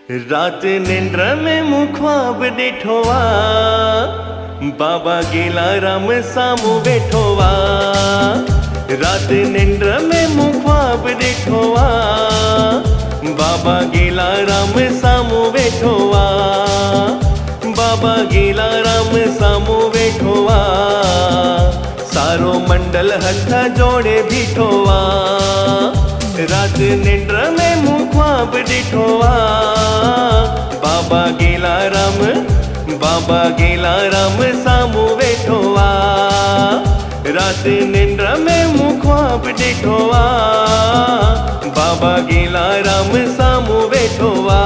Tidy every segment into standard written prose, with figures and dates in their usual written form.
रात निंद्र में मुँह ख्वाब ॾिठोवा, बाबा गेलाराम सामू वेठोवा। रात निंद्र में मुँह ख्वाब ॾिठोवा, बाबा गेलाराम सामू वेठोवा। बाबा गेलाराम सामू वेठोवा, सारो मंडल हथ जोड़े बीठोवा। रात निंद्र में मुँह ख्वाब ॾिठोवा, बाबा गेलाराम सामू वेठोवा। रात निंद्र में मुँह ख्वाब ॾिठोवा, बाबा गेलाराम सामू वेठोवा।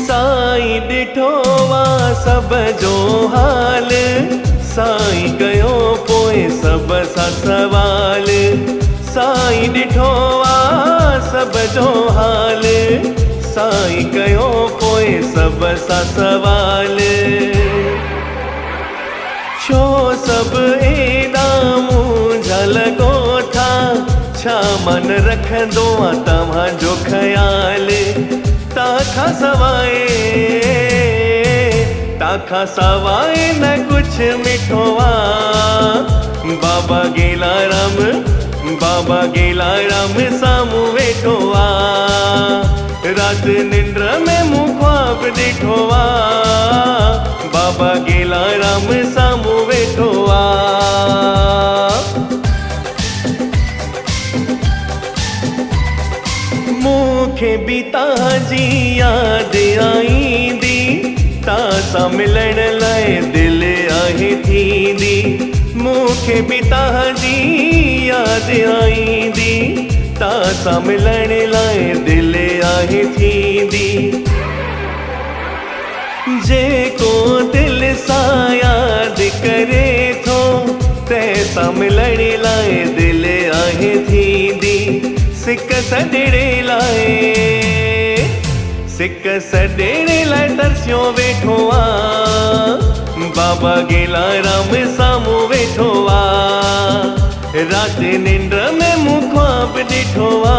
साईं ॾिठोवा सब जो हाल, साईं कयो पोए सब सा सवाल। साईं ॾिठोवा सब जो हाल, साईं कयो पोए सब सा सवाल। छो सब एॾा मुंहिंजा लॻो था, छा मन रखंदो आ तव्हांजो ख़्याल। ताखा सवाए न कुछ मिठोवा, बाबा गेलाराम सामू वेठोवा। रात निंद्र में मुँह ख्वाब ॾिठोवा, बाबा गेलाराम सामू वेठोवा। मूंखे बि तव्हांजी यादि आईंदी, तासां मिलण लाइ दिलि आहे थींदी। मूंखे बि तव्हांजी यादि आईंदी, तासां मिलण लाइ दिलि आहे थींदी। जेको दिलि सां यादि करे थो, तंहिंसां मिलण लाइ दिलि आहे थींदी। सिक सॾेड़े लाइ तरसियो वेठोवा, बाबा गेलाराम सामू वेठोवा। रात निंद्र में मुँह ख्वाब ॾिठोवा,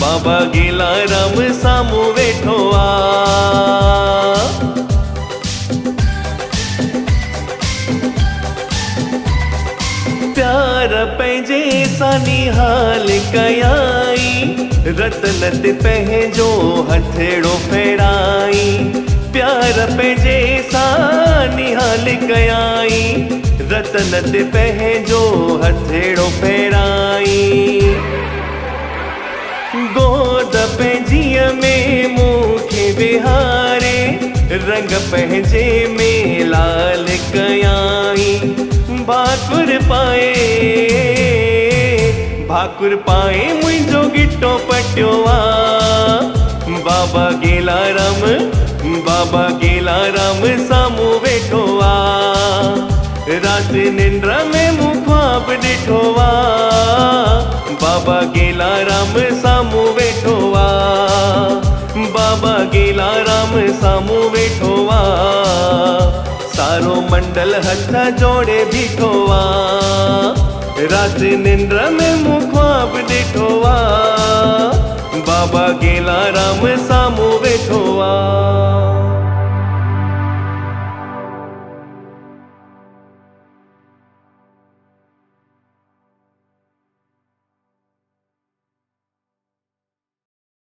बाबा गेलाराम सामू वेठोवा। प्यार पंहिंजे सां निहाल कयाई, रतन ते पंहिंजो हथेड़ो फेराई। प्यार पंहिंजे सां निहाल कयाई, रतन ते पंहिंजो हथेड़ो फेराई। गोद पंहिंजीअ में मूंखे विहारे, रंग पंहिंजे में लाल कयाई। भाकुर पाए मुंहिंजो गिटो पटियोवा, बाबा गेलाराम सामू वेठोवा। रात निंद्र में मुँह ख्वाब ॾिठोवा, बाबा गेलाराम सामू वेठोवा। बाबा गेलाराम सामू वेठोवा, सारो मंडल हथ जोड़े बीठोवा। रात निंद्र में मुँह ख्वाब ॾिठोवा, बाबा गेलाराम सामू वेठोवा।